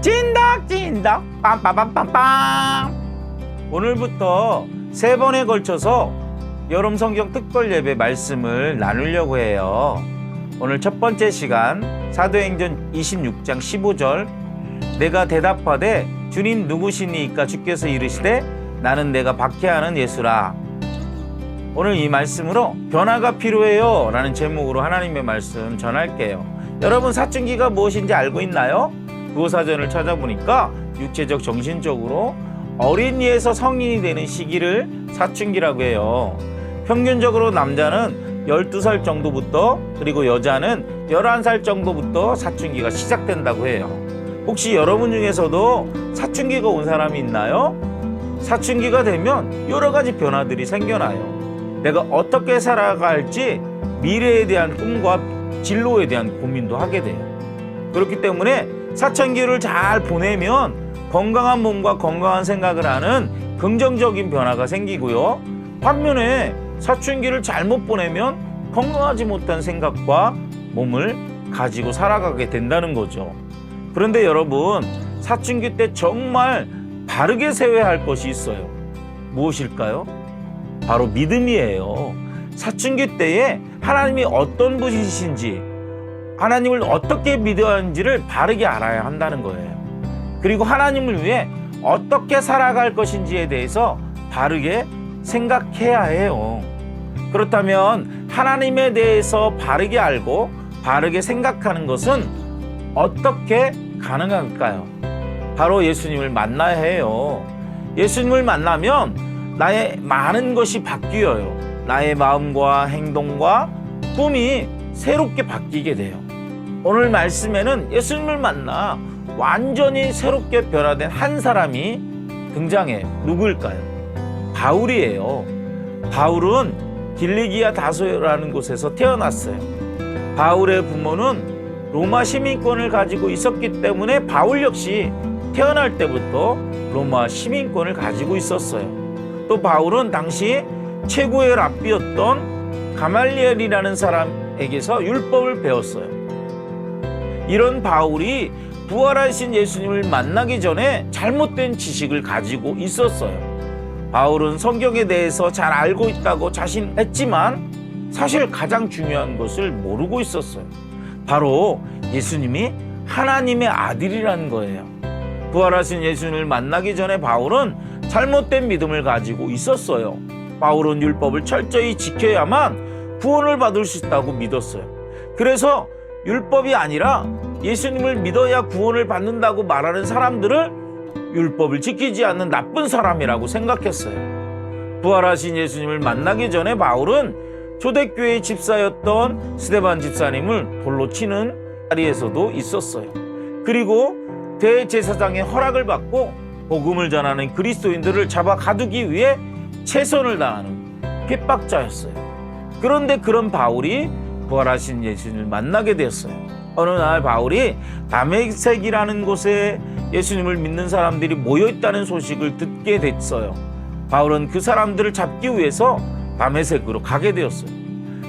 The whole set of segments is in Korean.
찐덕찐덕 빰빰빰빰빰. 오늘부터 3번에 걸쳐서 여름 성경 특별 예배 말씀을 나누려고 해요. 오늘 첫 번째 시간 사도행전 26장 15절. 내가 대답하되 주님 누구시니까 주께서 이르시되 나는 내가 박해하는 예수라. 오늘 이 말씀으로 변화가 필요해요 라는 제목으로 하나님의 말씀 전할게요. 여러분, 사춘기가 무엇인지 알고 있나요? 구호사전을 찾아보니까 육체적, 정신적으로 어린이에서 성인이 되는 시기를 사춘기라고 해요. 평균적으로 남자는 12살 정도부터, 그리고 여자는 11살 정도부터 사춘기가 시작된다고 해요. 혹시 여러분 중에서도 사춘기가 온 사람이 있나요? 사춘기가 되면 여러 가지 변화들이 생겨나요. 내가 어떻게 살아갈지 미래에 대한 꿈과 진로에 대한 고민도 하게 돼요. 그렇기 때문에 사춘기를 잘 보내면 건강한 몸과 건강한 생각을 하는 긍정적인 변화가 생기고요. 반면에 사춘기를 잘못 보내면 건강하지 못한 생각과 몸을 가지고 살아가게 된다는 거죠. 그런데 여러분, 사춘기 때 정말 바르게 세워야 할 것이 있어요. 무엇일까요? 바로 믿음이에요. 사춘기 때에 하나님이 어떤 분이신지, 하나님을 어떻게 믿어야 하는지를 바르게 알아야 한다는 거예요. 그리고 하나님을 위해 어떻게 살아갈 것인지에 대해서 바르게 생각해야 해요. 그렇다면 하나님에 대해서 바르게 알고 바르게 생각하는 것은 어떻게 가능할까요? 바로 예수님을 만나야 해요. 예수님을 만나면 나의 많은 것이 바뀌어요. 나의 마음과 행동과 꿈이 새롭게 바뀌게 돼요. 오늘 말씀에는 예수님을 만나 완전히 새롭게 변화된 한 사람이 등장해요. 누구일까요? 바울이에요. 바울은 길리기아 다소라는 곳에서 태어났어요. 바울의 부모는 로마 시민권을 가지고 있었기 때문에 바울 역시 태어날 때부터 로마 시민권을 가지고 있었어요. 또 바울은 당시 최고의 랍비였던 가말리엘이라는 사람에게서 율법을 배웠어요. 이런 바울이 부활하신 예수님을 만나기 전에 잘못된 지식을 가지고 있었어요. 바울은 성경에 대해서 잘 알고 있다고 자신했지만 사실 가장 중요한 것을 모르고 있었어요. 바로 예수님이 하나님의 아들이라는 거예요. 부활하신 예수님을 만나기 전에 바울은 잘못된 믿음을 가지고 있었어요. 바울은 율법을 철저히 지켜야만 구원을 받을 수 있다고 믿었어요. 그래서 율법이 아니라 예수님을 믿어야 구원을 받는다고 말하는 사람들을 율법을 지키지 않는 나쁜 사람이라고 생각했어요. 부활하신 예수님을 만나기 전에 바울은 초대교회의 집사였던 스데반 집사님을 돌로 치는 자리에서도 있었어요. 그리고 대제사장의 허락을 받고 복음을 전하는 그리스도인들을 잡아 가두기 위해 최선을 다하는 핍박자였어요. 그런데 그런 바울이 부활하신 예수님을 만나게 되었어요. 어느 날 바울이 다메섹이라는 곳에 예수님을 믿는 사람들이 모여있다는 소식을 듣게 됐어요. 바울은 그 사람들을 잡기 위해서 다메섹으로 가게 되었어요.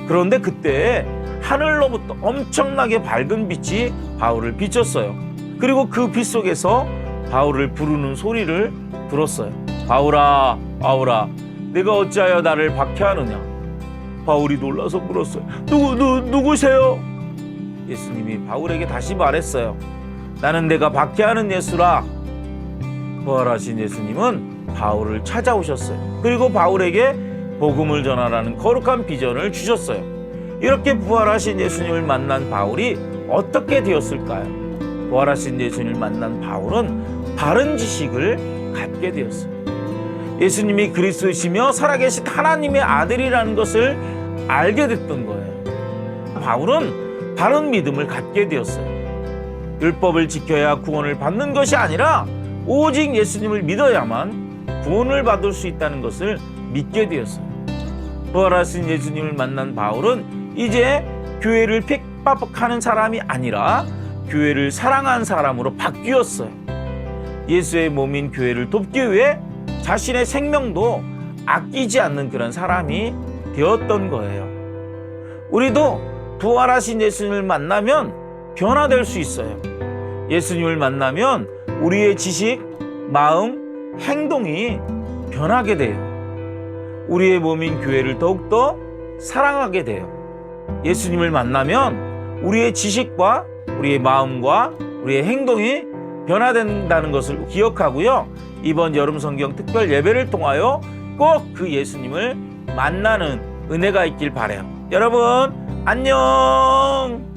그런데 그때 하늘로부터 엄청나게 밝은 빛이 바울을 비췄어요. 그리고 그 빛 속에서 바울을 부르는 소리를 들었어요. 바울아, 바울아, 내가 어찌하여 나를 박해하느냐? 바울이 놀라서 물었어요. 누구세요? 예수님이 바울에게 다시 말했어요. 나는 내가 박해하는 예수라. 부활하신 예수님은 바울을 찾아오셨어요. 그리고 바울에게 복음을 전하라는 거룩한 비전을 주셨어요. 이렇게 부활하신 예수님을 만난 바울이 어떻게 되었을까요? 부활하신 예수님을 만난 바울은 바른 지식을 갖게 되었어요. 예수님이 그리스도이시며 살아계신 하나님의 아들이라는 것을 알게 됐던 거예요. 바울은 바른 믿음을 갖게 되었어요. 율법을 지켜야 구원을 받는 것이 아니라 오직 예수님을 믿어야만 구원을 받을 수 있다는 것을 믿게 되었어요. 부활하신 예수님을 만난 바울은 이제 교회를 핍박하는 사람이 아니라 교회를 사랑한 사람으로 바뀌었어요. 예수의 몸인 교회를 돕기 위해 자신의 생명도 아끼지 않는 그런 사람이 되었던 거예요. 우리도 부활하신 예수님을 만나면 변화될 수 있어요. 예수님을 만나면 우리의 지식, 마음, 행동이 변하게 돼요. 우리의 몸인 교회를 더욱더 사랑하게 돼요. 예수님을 만나면 우리의 지식과 우리의 마음과 우리의 행동이 변화된다는 것을 기억하고요. 이번 여름 성경 특별 예배를 통하여 꼭 그 예수님을 만나는 은혜가 있길 바라요. 여러분, 안녕!